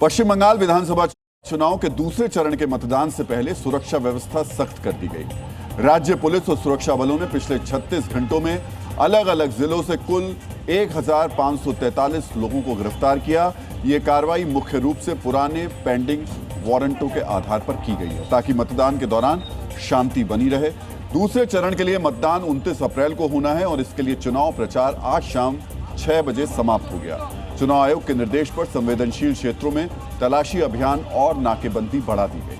पश्चिम बंगाल विधानसभा चुनाव के दूसरे चरण के मतदान से पहले सुरक्षा व्यवस्था सख्त कर दी गई। राज्य पुलिस और सुरक्षा बलों ने पिछले 36 घंटों में अलग अलग जिलों से कुल 1543 लोगों को गिरफ्तार किया। ये कार्रवाई मुख्य रूप से पुराने पेंडिंग वारंटों के आधार पर की गई है ताकि मतदान के दौरान शांति बनी रहे। दूसरे चरण के लिए मतदान 29 अप्रैल को होना है और इसके लिए चुनाव प्रचार आज शाम 6 बजे समाप्त हो गया। चुनाव आयोग के निर्देश पर संवेदनशील क्षेत्रों में तलाशी अभियान और नाकेबंदी बढ़ा दी गई।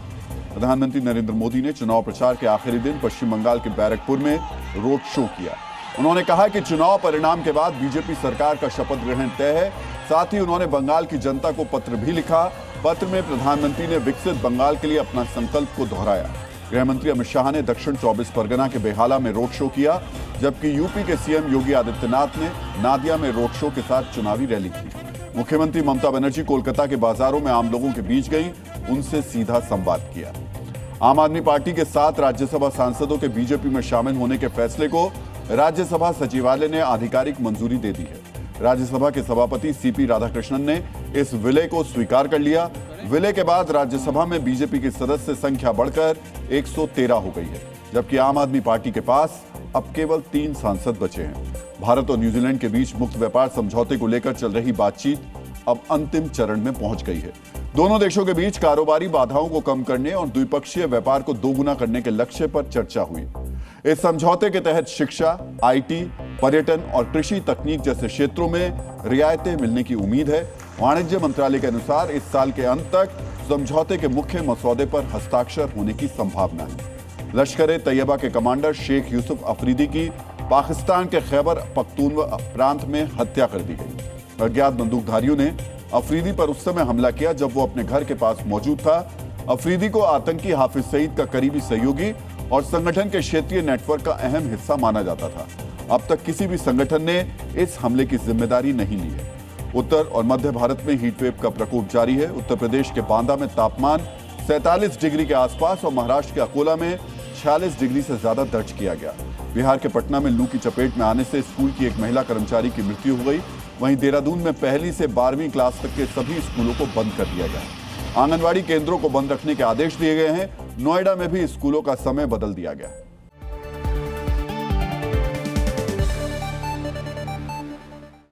प्रधानमंत्री नरेंद्र मोदी ने चुनाव प्रचार के आखिरी दिन पश्चिम बंगाल के बैरकपुर में रोड शो किया। उन्होंने कहा कि चुनाव परिणाम के बाद बीजेपी सरकार का शपथ ग्रहण तय है। साथ ही उन्होंने बंगाल की जनता को पत्र भी लिखा। पत्र में प्रधानमंत्री ने विकसित बंगाल के लिए अपना संकल्प को दोहराया। गृह मंत्री अमित शाह ने दक्षिण 24 परगना के बेहाला में रोड शो किया, जबकि यूपी के सीएम योगी आदित्यनाथ ने नादिया में रोड शो के साथ चुनावी रैली की। मुख्यमंत्री ममता बनर्जी कोलकाता के बाजारों में आम लोगों के बीच गई, उनसे सीधा संवाद किया। आम आदमी पार्टी के 7 राज्यसभा सांसदों के बीजेपी में शामिल होने के फैसले को राज्यसभा सचिवालय ने आधिकारिक मंजूरी दे दी है। राज्यसभा के सभापति सीपी राधाकृष्णन ने इस विलय को स्वीकार कर लिया। विलय के बाद राज्यसभा में बीजेपी की सदस्य संख्या बढ़कर 113 हो गई है, जबकि आम आदमी पार्टी के पास अब केवल 3 सांसद बचे हैं। भारत और न्यूजीलैंड के बीच मुक्त व्यापार समझौते को लेकर चल रही बातचीत अब अंतिम चरण में पहुंच गई है। दोनों देशों के बीच कारोबारी बाधाओं को कम करने और द्विपक्षीय व्यापार को दोगुना करने के लक्ष्य पर चर्चा हुई। इस समझौते के तहत शिक्षा, आईटी, पर्यटन और कृषि तकनीक जैसे क्षेत्रों में रियायतें मिलने की उम्मीद है। वाणिज्य मंत्रालय के अनुसार इस साल के अंत तक समझौते के मुख्य मसौदे पर हस्ताक्षर होने की संभावना है। लश्कर-ए-तैयबा के कमांडर शेख यूसुफ अफरीदी की पाकिस्तान के खैबर पख्तूनख्वा प्रांत में हत्या कर दी गई। अज्ञात बंदूकधारियों ने अफरीदी पर उस समय हमला किया जब वो अपने घर के पास मौजूद था। अफरीदी को आतंकी हाफिज सईद का करीबी सहयोगी और संगठन के क्षेत्रीय नेटवर्क का अहम हिस्सा माना जाता था। अब तक किसी भी संगठन ने इस हमले की जिम्मेदारी नहीं ली है। उत्तर और मध्य भारत में हीटवेव का प्रकोप जारी है। उत्तर प्रदेश के बांदा में तापमान 47 डिग्री के आसपास और महाराष्ट्र के अकोला में 46 डिग्री से ज्यादा दर्ज किया गया। बिहार के पटना में लू की चपेट में आने से स्कूल की एक महिला कर्मचारी की मृत्यु हो गई। वहीं देहरादून में पहली से 12वीं क्लास तक के सभी स्कूलों को बंद कर दिया गया। आंगनबाड़ी केंद्रों को बंद रखने के आदेश दिए गए हैं। नोएडा में भी स्कूलों का समय बदल दिया गया।